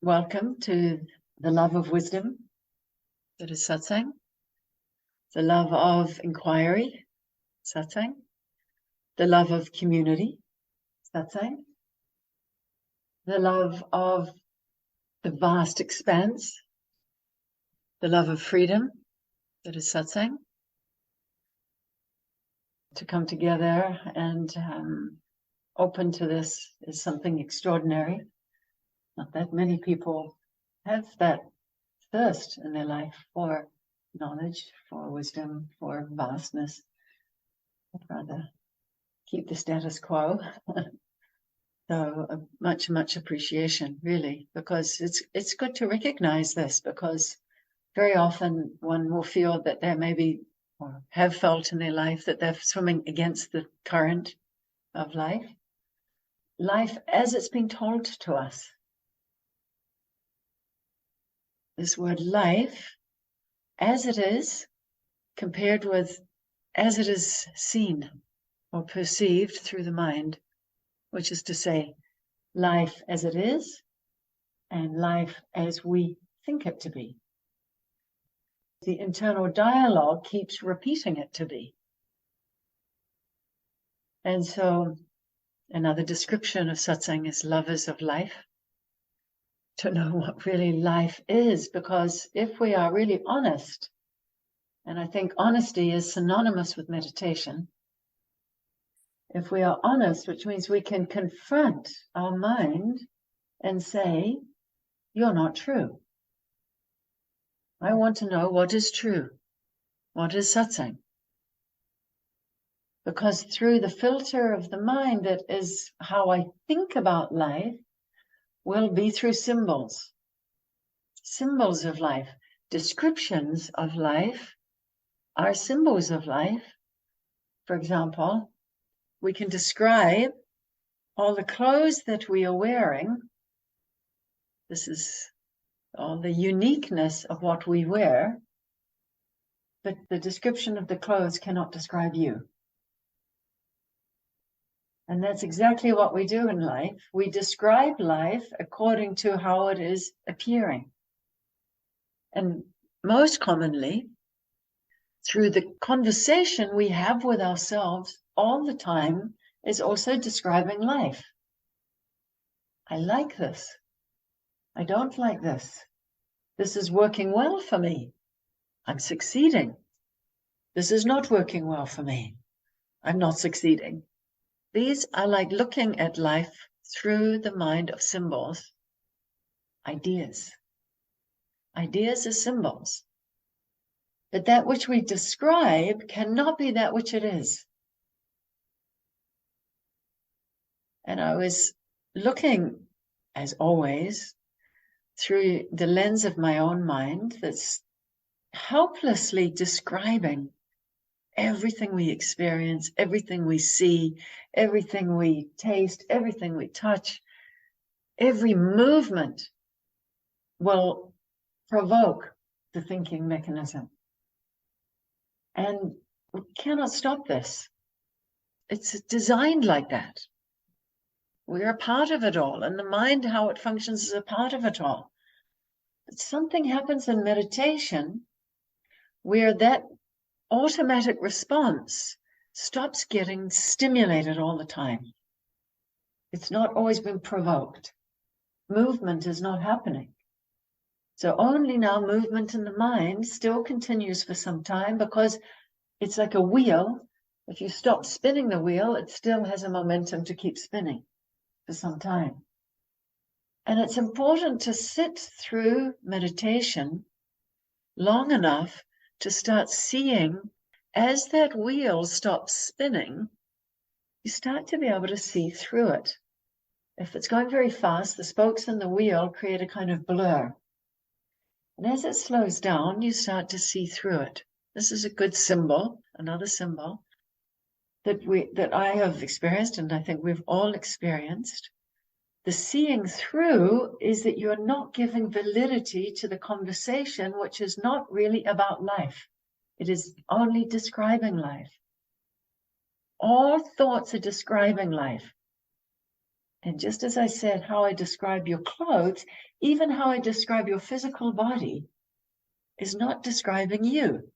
welcome to the love of wisdom that is satsang, the love of inquiry, satsang, the love of community, satsang, the love of the vast expanse, the love of freedom that is satsang, to come together and open to this is something extraordinary. Not that many people have that thirst in their life for knowledge, for wisdom, for vastness. I'd rather keep the status quo. So much appreciation, really, because it's good to recognize this, because very often one will feel that they maybe or have felt in their life that they're swimming against the current of life. Life as it's been told to us. This word life, as it is, compared with as it is seen or perceived through the mind, which is to say, life as it is and life as we think it to be. The internal dialogue keeps repeating it to be. And so another description of satsang is lovers of life, to know what really life is, because if we are really honest, and I think honesty is synonymous with meditation, if we are honest, which means we can confront our mind and say, you're not true. I want to know what is true, what is satsang. Because through the filter of the mind, that is how I think about life, will be through symbols. Symbols of life. Descriptions of life are symbols of life. For example, we can describe all the clothes that we are wearing. This is all the uniqueness of what we wear, but the description of the clothes cannot describe you. And that's exactly what we do in life. We describe life according to how it is appearing. And most commonly, through the conversation we have with ourselves all the time, is also describing life. I like this. I don't like this. This is working well for me. I'm succeeding. This is not working well for me. I'm not succeeding. These are like looking at life through the mind of symbols, ideas. Ideas are symbols. But that which we describe cannot be that which it is. And I was looking, as always, through the lens of my own mind that's helplessly describing everything we experience, everything we see, everything we taste, everything we touch. Every movement will provoke the thinking mechanism. And we cannot stop this. It's designed like that. We're a part of it all, and the mind, how it functions, is a part of it all. But something happens in meditation where that automatic response stops getting stimulated all the time. It's not always been provoked. Movement is not happening. So only now movement in the mind still continues for some time, because it's like a wheel. If you stop spinning the wheel, it still has a momentum to keep spinning for some time. And it's important to sit through meditation long enough to start seeing, as that wheel stops spinning, you start to be able to see through it. If it's going very fast, the spokes in the wheel create a kind of blur. And as it slows down, you start to see through it. This is a good symbol, another symbol that I have experienced, and I think we've all experienced. The seeing through is that you're not giving validity to the conversation, which is not really about life. It is only describing life. All thoughts are describing life. And just as I said how I describe your clothes, Even how I describe your physical body is not describing you.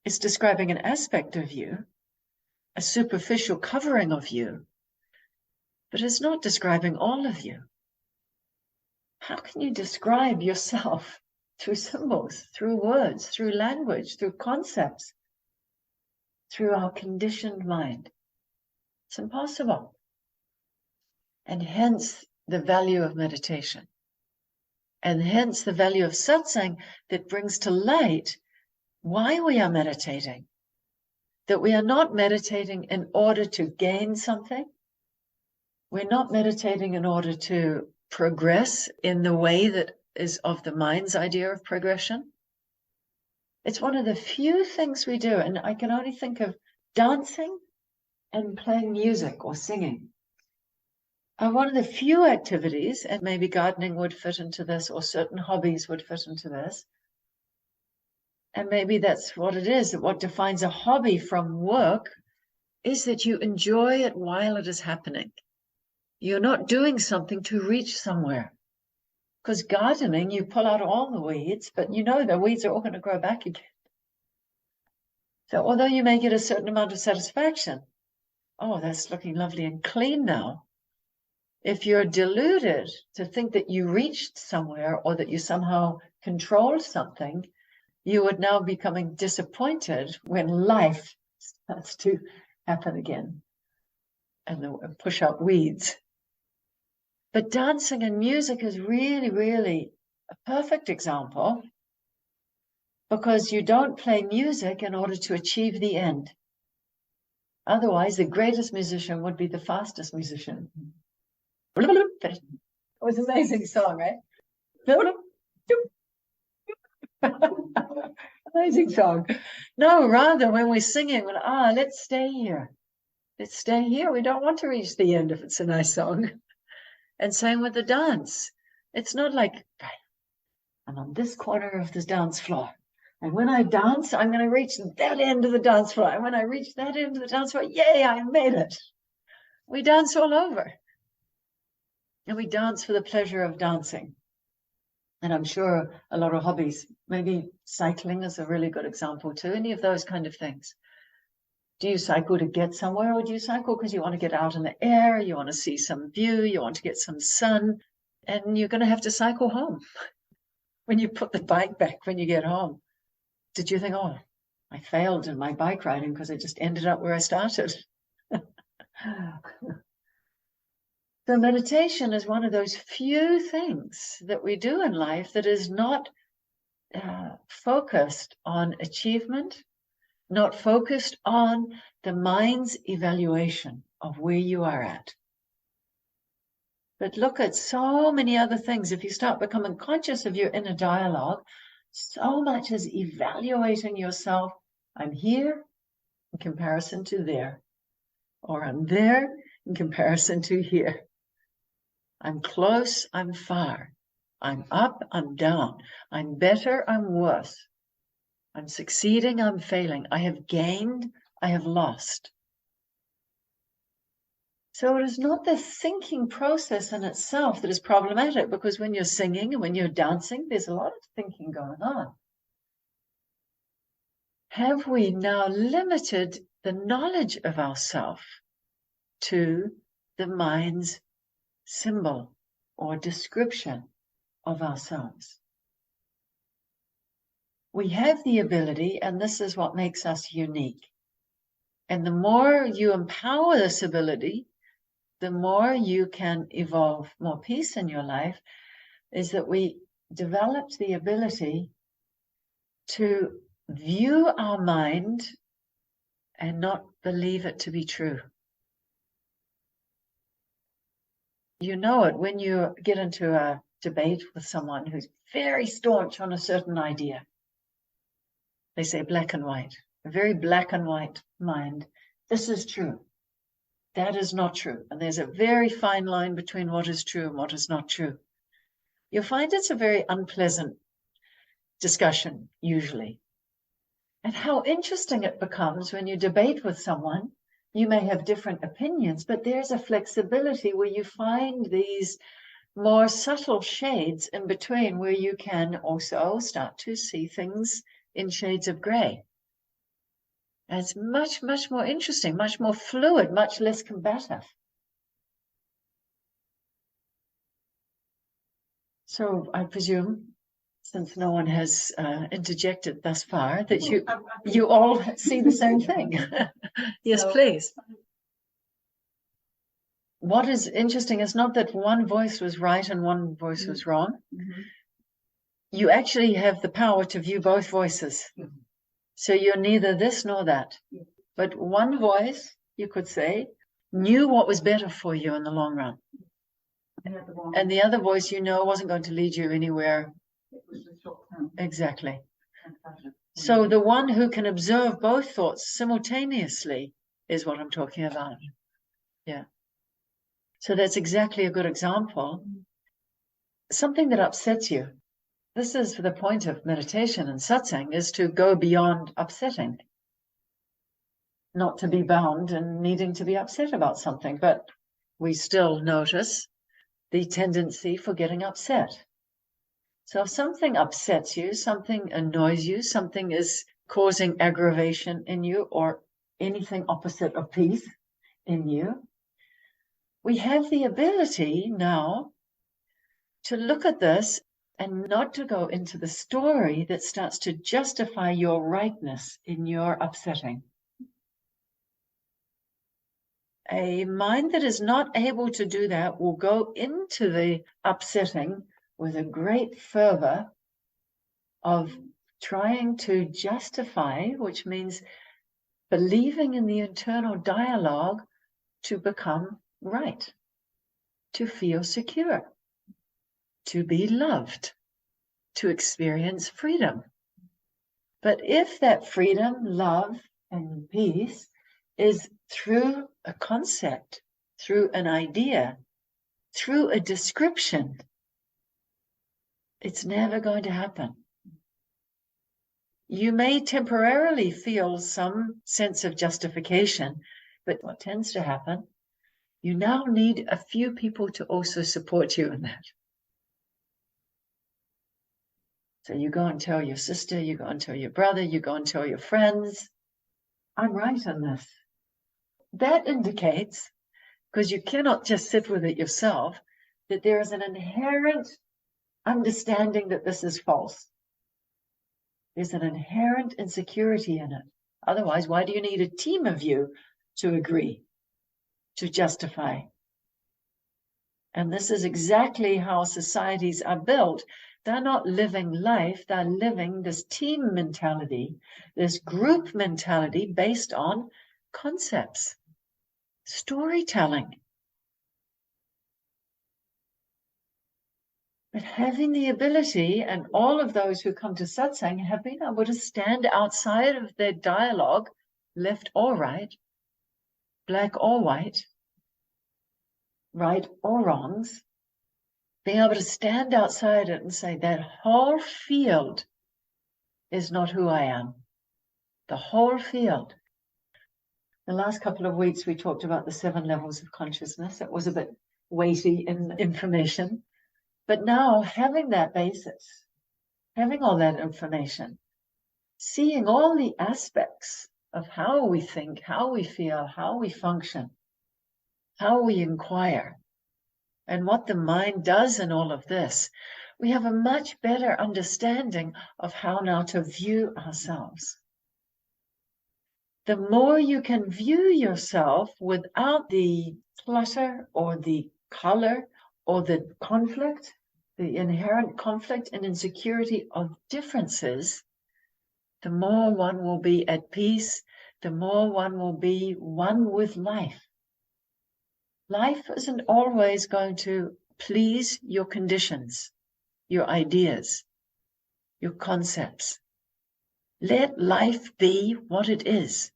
It's describing an aspect of you, a superficial covering of you, but it's not describing all of you. How can you describe yourself through symbols, through words, through language, through concepts, through our conditioned mind? It's impossible. And hence the value of meditation. And hence the value of satsang that brings to light why we are meditating. That we are not meditating in order to gain something. We're not meditating in order to progress in the way that is of the mind's idea of progression. It's one of the few things we do, and I can only think of dancing and playing music or singing are one of the few activities, and maybe gardening would fit into this, or certain hobbies would fit into this. And maybe that's what it is, that what defines a hobby from work is that you enjoy it while it is happening. You're not doing something to reach somewhere. Because gardening, you pull out all the weeds, but you know the weeds are all going to grow back again. So although you may get a certain amount of satisfaction, oh, that's looking lovely and clean now. If you're deluded to think that you reached somewhere or that you somehow controlled something, you would now be becoming disappointed when life starts to happen again and push out weeds. But dancing and music is really, really a perfect example, because you don't play music in order to achieve the end. Otherwise, the greatest musician would be the fastest musician. It was an amazing song, right? Amazing song. No, rather when we're singing, let's stay here. Let's stay here. We don't want to reach the end if it's a nice song. And same with the dance. It's not like, I'm on this corner of this dance floor. And when I dance, I'm going to reach that end of the dance floor. And when I reach that end of the dance floor, yay, I made it. We dance all over. And we dance for the pleasure of dancing. And I'm sure a lot of hobbies, maybe cycling is a really good example too, any of those kind of things. Do you cycle to get somewhere, or do you cycle because you want to get out in the air, you want to see some view, you want to get some sun, and you're going to have to cycle home when you put the bike back when you get home? Did you think, oh, I failed in my bike riding because I just ended up where I started? So meditation is one of those few things that we do in life that is not focused on achievement, not focused on the mind's evaluation of where you are at. But look at so many other things. If you start becoming conscious of your inner dialogue, so much is evaluating yourself. I'm here in comparison to there, or I'm there in comparison to here. I'm close, I'm far. I'm up, I'm down. I'm better, I'm worse. I'm succeeding, I'm failing. I have gained, I have lost. So it is not the thinking process in itself that is problematic, because when you're singing and when you're dancing, there's a lot of thinking going on. Have we now limited the knowledge of ourself to the mind's symbol or description of ourselves? We have the ability, and this is what makes us unique. And the more you empower this ability, the more you can evolve more peace in your life, is that we developed the ability to view our mind and not believe it to be true. You know it when you get into a debate with someone who's very staunch on a certain idea. They say black and white, a very black and white mind. This is true. That is not true. And there's a very fine line between what is true and what is not true. You'll find it's a very unpleasant discussion, usually. And how interesting it becomes when you debate with someone. You may have different opinions, but there's a flexibility where you find these more subtle shades in between where you can also start to see things in shades of gray. And it's much, much more interesting, much more fluid, much less combative. So I presume, since no one has interjected thus far, that you all see the same thing. Yes, please. What is interesting is not that one voice was right and one voice was wrong. You actually have the power to view both voices. So you're neither this nor that. But one voice, you could say, knew what was better for you in the long run. And the other voice, wasn't going to lead you anywhere. Exactly. So the one who can observe both thoughts simultaneously is what I'm talking about. Yeah. So that's exactly a good example. Something that upsets you. This is the point of meditation and satsang, is to go beyond upsetting. Not to be bound and needing to be upset about something, but we still notice the tendency for getting upset. So if something upsets you, something annoys you, something is causing aggravation in you, or anything opposite of peace in you, we have the ability now to look at this and not to go into the story that starts to justify your rightness in your upsetting. A mind that is not able to do that will go into the upsetting with a great fervor of trying to justify, which means believing in the internal dialogue to become right, to feel secure, to be loved, to experience freedom. But if that freedom, love, and peace is through a concept, through an idea, through a description, it's never going to happen. You may temporarily feel some sense of justification, but what tends to happen, you now need a few people to also support you in that. So you go and tell your sister, you go and tell your brother, you go and tell your friends, I'm right in this. That indicates, because you cannot just sit with it yourself, that there is an inherent understanding that this is false. There's an inherent insecurity in it. Otherwise, why do you need a team of you to agree, to justify? And this is exactly how societies are built. They're not living life, they're living this team mentality, this group mentality based on concepts, storytelling. But having the ability, and all of those who come to satsang have been able to stand outside of their dialogue, left or right, black or white, right or wrongs, being able to stand outside it and say that whole field is not who I am. The whole field. The last couple of weeks we talked about the 7 levels of consciousness. It was a bit weighty in information. But now, having that basis, having all that information, seeing all the aspects of how we think, how we feel, how we function, how we inquire, and what the mind does in all of this, we have a much better understanding of how now to view ourselves. The more you can view yourself without the clutter or the color or the conflict, the inherent conflict and insecurity of differences, the more one will be at peace, the more one will be one with life. Life isn't always going to please your conditions, your ideas, your concepts. Let life be what it is.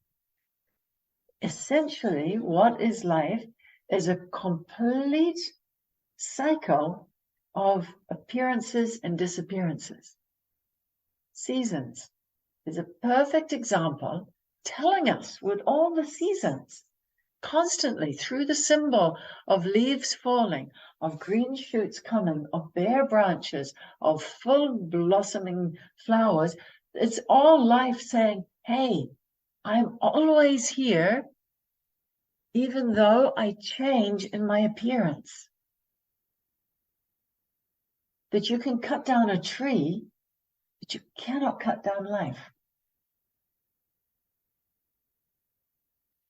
Essentially, what is life is a complete cycle of appearances and disappearances. Seasons is a perfect example telling us with all the seasons constantly through the symbol of leaves falling, of green shoots coming, of bare branches, of full blossoming flowers. It's all life saying, hey, I'm always here, even though I change in my appearance. That you can cut down a tree, but you cannot cut down life.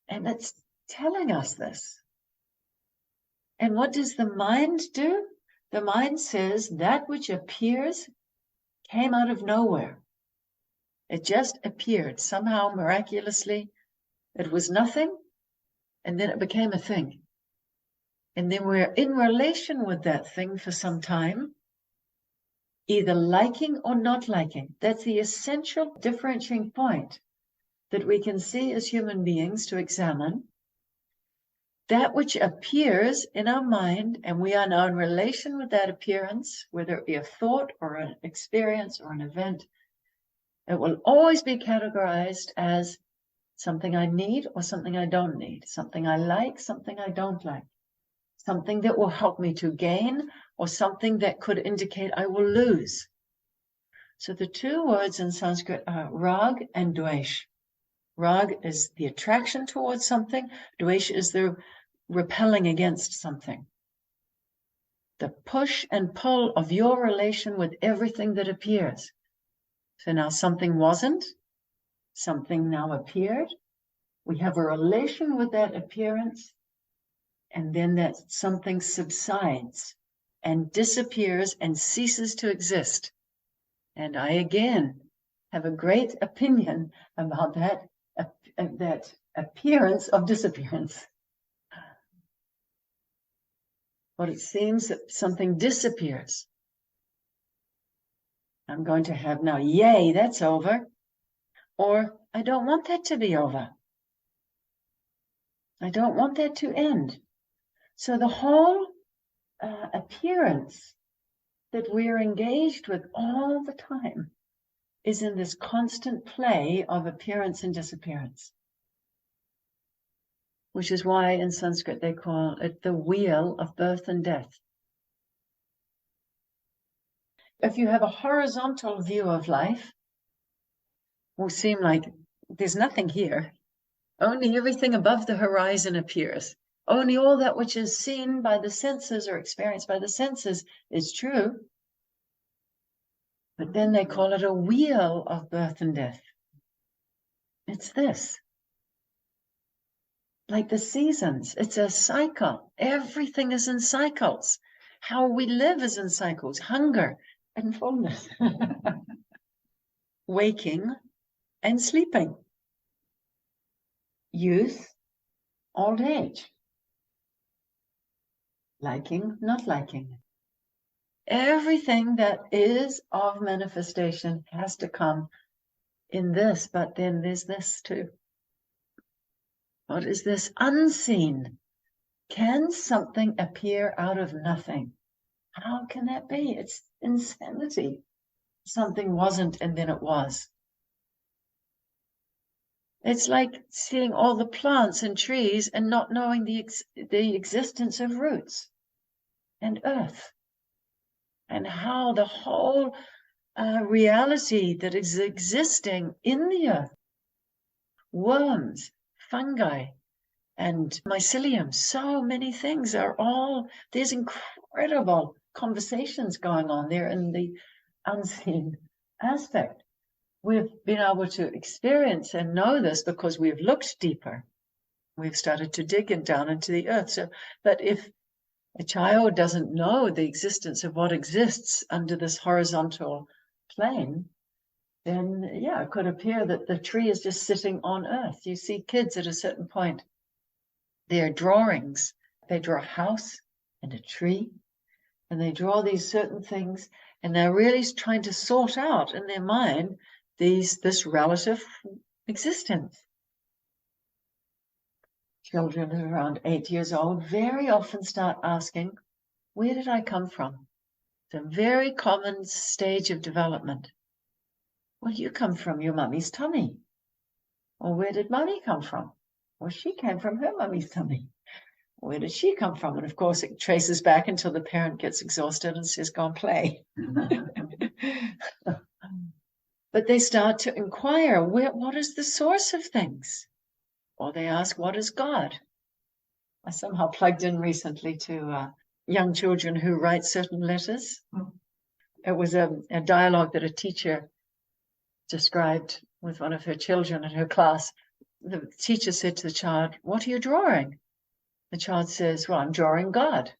And it's telling us this. And what does the mind do? The mind says that which appears came out of nowhere. It just appeared somehow miraculously. It was nothing, and then it became a thing. And then we're in relation with that thing for some time, either liking or not liking. That's the essential differentiating point that we can see as human beings to examine. That which appears in our mind, and we are now in relation with that appearance, whether it be a thought or an experience or an event, it will always be categorized as something I need or something I don't need, something I like, something I don't like, something that will help me to gain or something that could indicate I will lose. So the two words in Sanskrit are rag and dvesh. Rag is the attraction towards something. Dvesh is the repelling against something. The push and pull of your relation with everything that appears. So now something wasn't, something now appeared. We have a relation with that appearance, and then that something subsides and disappears and ceases to exist. And I again have a great opinion about that appearance of disappearance. But it seems that something disappears. I'm going to have now, yay, that's over. Or I don't want that to be over. I don't want that to end. So the whole appearance that we're engaged with all the time is in this constant play of appearance and disappearance. Which is why in Sanskrit they call it the wheel of birth and death. If you have a horizontal view of life, it will seem like there's nothing here. Only everything above the horizon appears. Only all that which is seen by the senses or experienced by the senses is true. But then they call it a wheel of birth and death. It's this. Like the seasons, it's a cycle. Everything is in cycles. How we live is in cycles. Hunger and fullness. Waking and sleeping. Youth, old age. Liking, not liking. Everything that is of manifestation has to come in this, but then there's this too. What is this unseen? Can something appear out of nothing? How can that be? It's insanity. Something wasn't and then it was. It's like seeing all the plants and trees and not knowing the existence of roots and earth. And how the whole reality that is existing in the earth, worms, fungi, and mycelium, so many things are all, there's incredible conversations going on there in the unseen aspect. We've been able to experience and know this because we've looked deeper. We've started to dig down into the earth. So, but if a child doesn't know the existence of what exists under this horizontal plane, then yeah, it could appear that the tree is just sitting on earth. You see kids at a certain point, their drawings, they draw a house and a tree, and they draw these certain things, and they're really trying to sort out in their mind this relative existence. Children around 8 years old very often start asking, where did I come from? It's a very common stage of development. Well, you come from your mummy's tummy. Or where did mummy come from? Well, she came from her mummy's tummy. Where did she come from? And of course, it traces back until the parent gets exhausted and says, go and play. But they start to inquire, what is the source of things? Or they ask, what is God? I somehow plugged in recently to young children who write certain letters. It was a dialogue that a teacher described with one of her children in her class. The teacher said to the child, what are you drawing? The child says, well, I'm drawing God.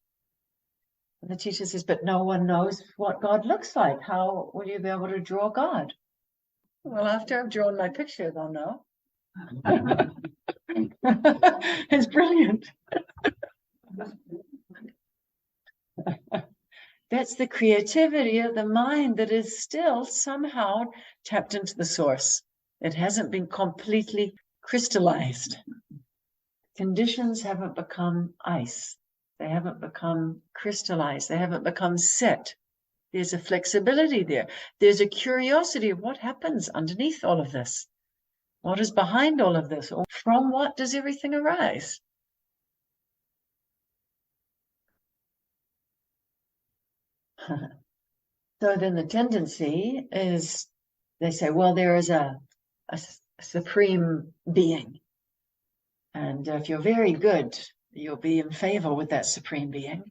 And the teacher says, but no one knows what God looks like. How will you be able to draw God? Well, after I've drawn my picture, they'll know. It's brilliant. That's the creativity of the mind that is still somehow tapped into the source. It hasn't been completely crystallized. Conditions haven't become ice. They haven't become crystallized. They haven't become set. There's a flexibility there. There's a curiosity of what happens underneath all of this. What is behind all of this? Or from what does everything arise? So then the tendency is, they say, well, there is a supreme being. And if you're very good, you'll be in favor with that supreme being.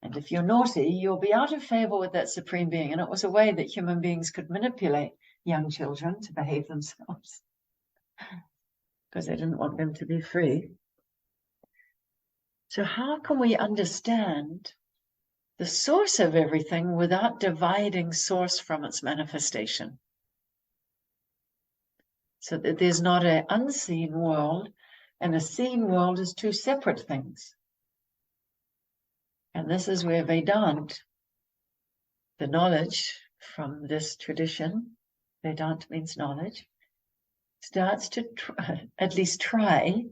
And if you're naughty, you'll be out of favor with that supreme being. And it was a way that human beings could manipulate young children to behave themselves because they didn't want them to be free. So how can we understand the source of everything without dividing source from its manifestation? So that there's not an unseen world and a seen world is two separate things. And this is where Vedanta, the knowledge from this tradition, Vedanta means knowledge, starts to at least try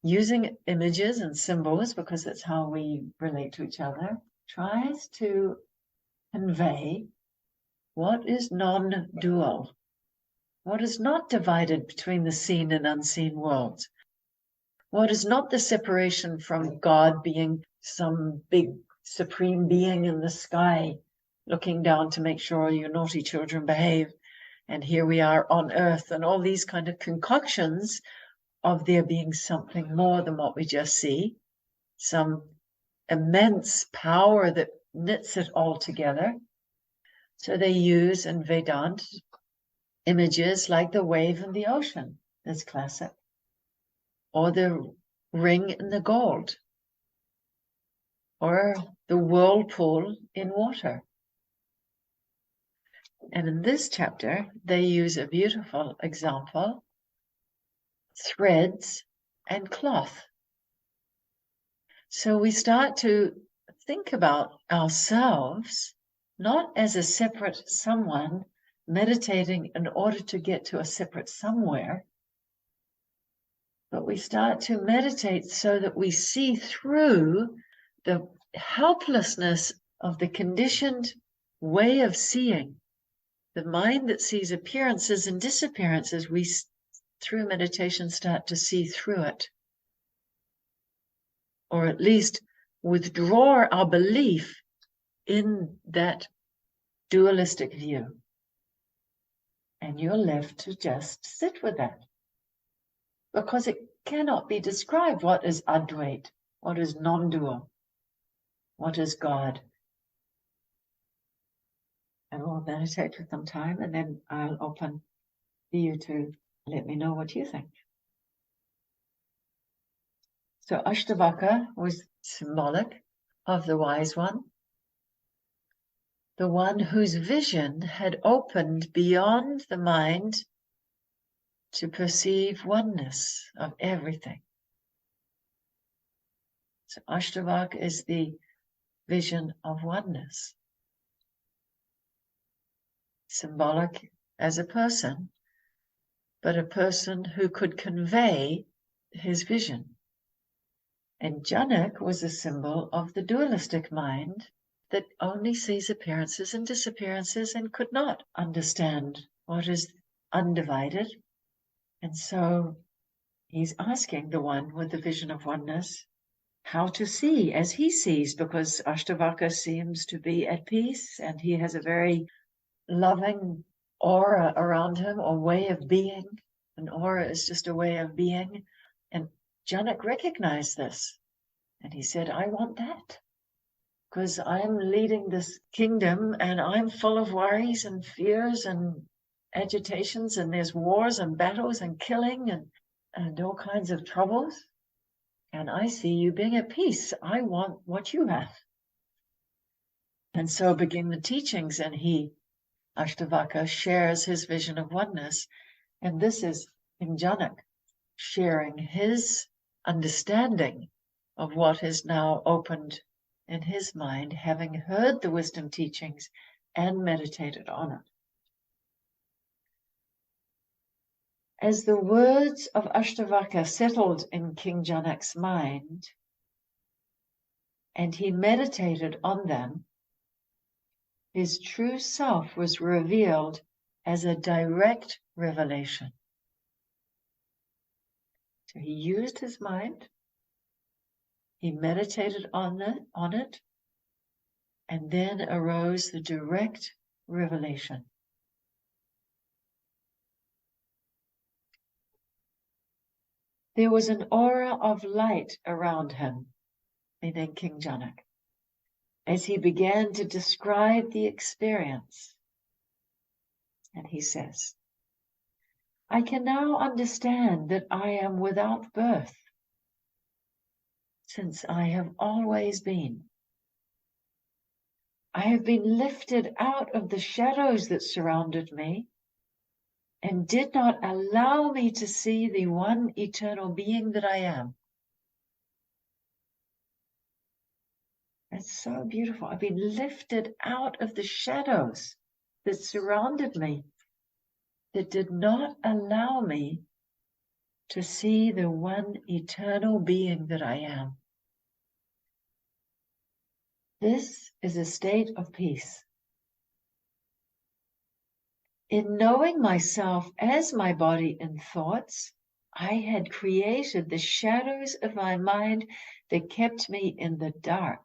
using images and symbols, because that's how we relate to each other, tries to convey what is non-dual, what is not divided between the seen and unseen worlds, what is not the separation from God being some big supreme being in the sky looking down to make sure you naughty children behave, and here we are on earth, and all these kind of concoctions of there being something more than what we just see, some immense power that knits it all together. So they use in Vedanta images like the wave in the ocean, that's classic, or the ring in the gold, or the whirlpool in water. And in this chapter, they use a beautiful example, threads and cloth. So we start to think about ourselves not as a separate someone meditating in order to get to a separate somewhere, but we start to meditate so that we see through the helplessness of the conditioned way of seeing. The mind that sees appearances and disappearances, we, through meditation, start to see through it. Or at least withdraw our belief in that dualistic view. And you're left to just sit with that. Because it cannot be described what is Advait, what is non-dual, what is God. And we'll meditate for some time, and then I'll open to you to let me know what you think. So Ashtavakra was symbolic of the wise one, the one whose vision had opened beyond the mind to perceive oneness of everything. So Ashtavakra is the vision of oneness. Symbolic as a person, but a person who could convey his vision. And Janak was a symbol of the dualistic mind that only sees appearances and disappearances and could not understand what is undivided. And so He's asking the one with the vision of oneness how to see as he sees, because Ashtavakra seems to be at peace and he has a very loving aura around him, or way of being. An aura is just a way of being. And Janak recognized this. And he said, I want that. Because I'm leading this kingdom and I'm full of worries and fears and agitations, and there's wars and battles and killing and all kinds of troubles. And I see you being at peace. I want what you have. And so begin the teachings, and Ashtavakra, shares his vision of oneness. And this is King Janak sharing his understanding of what is now opened in his mind, having heard the wisdom teachings and meditated on it. As the words of Ashtavakra settled in King Janak's mind, and he meditated on them, his true self was revealed as a direct revelation. So he used his mind, he meditated on it, and then arose the direct revelation. There was an aura of light around him, meaning King Janak, as he began to describe the experience. And he says, I can now understand that I am without birth, since I have always been. I have been lifted out of the shadows that surrounded me and did not allow me to see the one eternal being that I am. That's so beautiful. I've been lifted out of the shadows that surrounded me, that did not allow me to see the one eternal being that I am. This is a state of peace. In knowing myself as my body and thoughts, I had created the shadows of my mind that kept me in the dark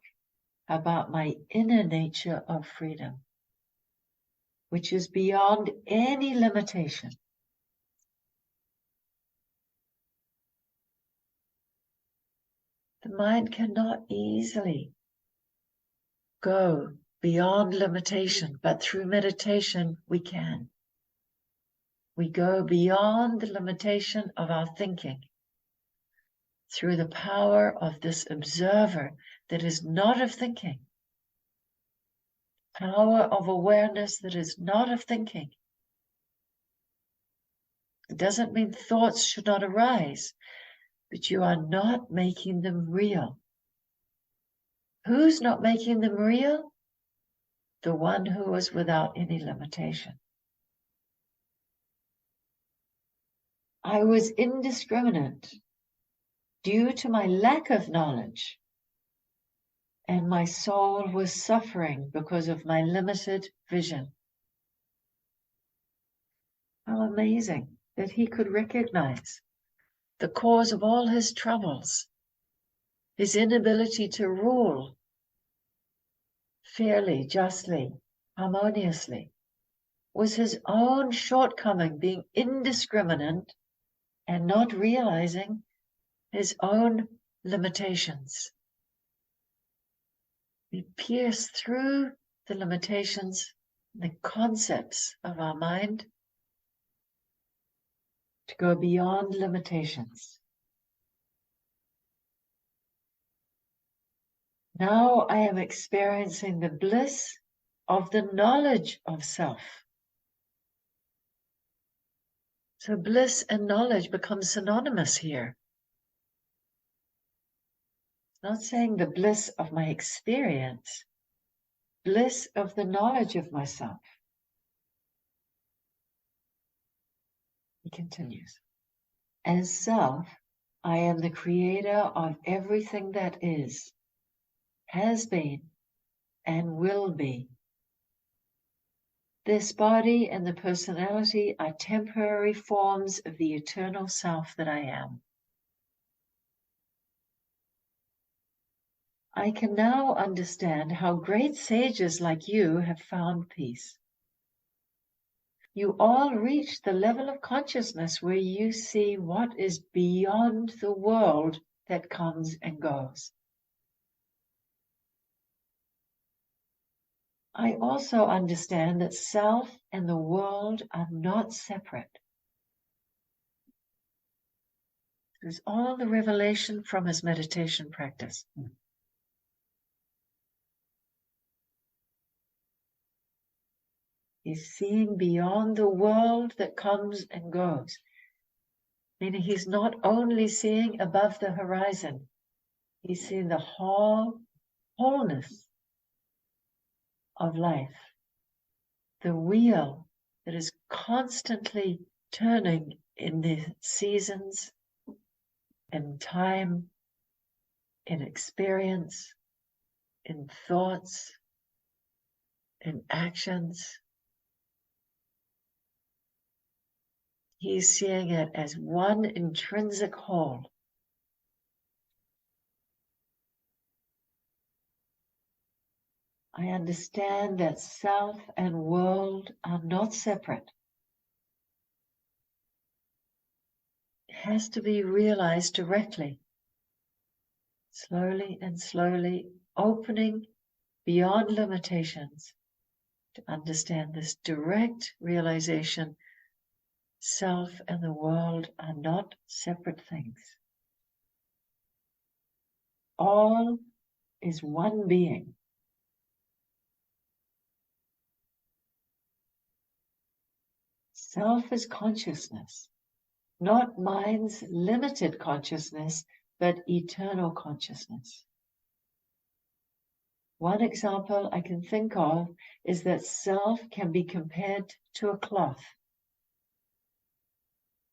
about my inner nature of freedom, which is beyond any limitation. The mind cannot easily go beyond limitation, but through meditation we can. We go beyond the limitation of our thinking through the power of this observer that is not of thinking, power of awareness that is not of thinking. It doesn't mean thoughts should not arise, but you are not making them real. Who's not making them real? The one who is without any limitation. I was indiscriminate due to my lack of knowledge, and my soul was suffering because of my limited vision. How amazing that he could recognize the cause of all his troubles, his inability to rule fairly, justly, harmoniously, was his own shortcoming, being indiscriminate and not realizing his own limitations. We pierce through the limitations, the concepts of our mind, to go beyond limitations. Now I am experiencing the bliss of the knowledge of self. So bliss and knowledge become synonymous here. It's not saying the bliss of my experience, bliss of the knowledge of myself. He continues, as self, I am the creator of everything that is, has been, and will be. This body and the personality are temporary forms of the eternal self that I am. I can now understand how great sages like you have found peace. You all reach the level of consciousness where you see what is beyond the world that comes and goes. I also understand that self and the world are not separate. There's all the revelation from his meditation practice. He's seeing beyond the world that comes and goes. Meaning he's not only seeing above the horizon, he's seeing the wholeness of life. The wheel that is constantly turning in the seasons, in time, in experience, in thoughts, in actions. He's seeing it as one intrinsic whole. I understand that self and world are not separate. It has to be realized directly, slowly and slowly, opening beyond limitations to understand this direct realization. Self and the world are not separate things. All is one being. Self is consciousness, not mind's limited consciousness, but eternal consciousness. One example I can think of is that self can be compared to a cloth,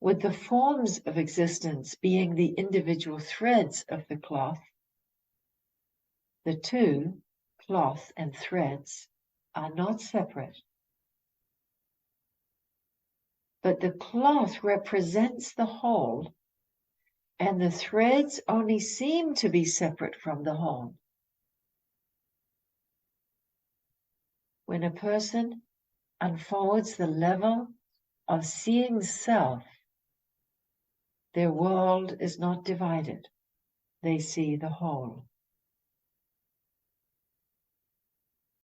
with the forms of existence being the individual threads of the cloth. The two, cloth and threads, are not separate. But the cloth represents the whole, and the threads only seem to be separate from the whole. When a person unfolds the level of seeing self, their world is not divided. They see the whole.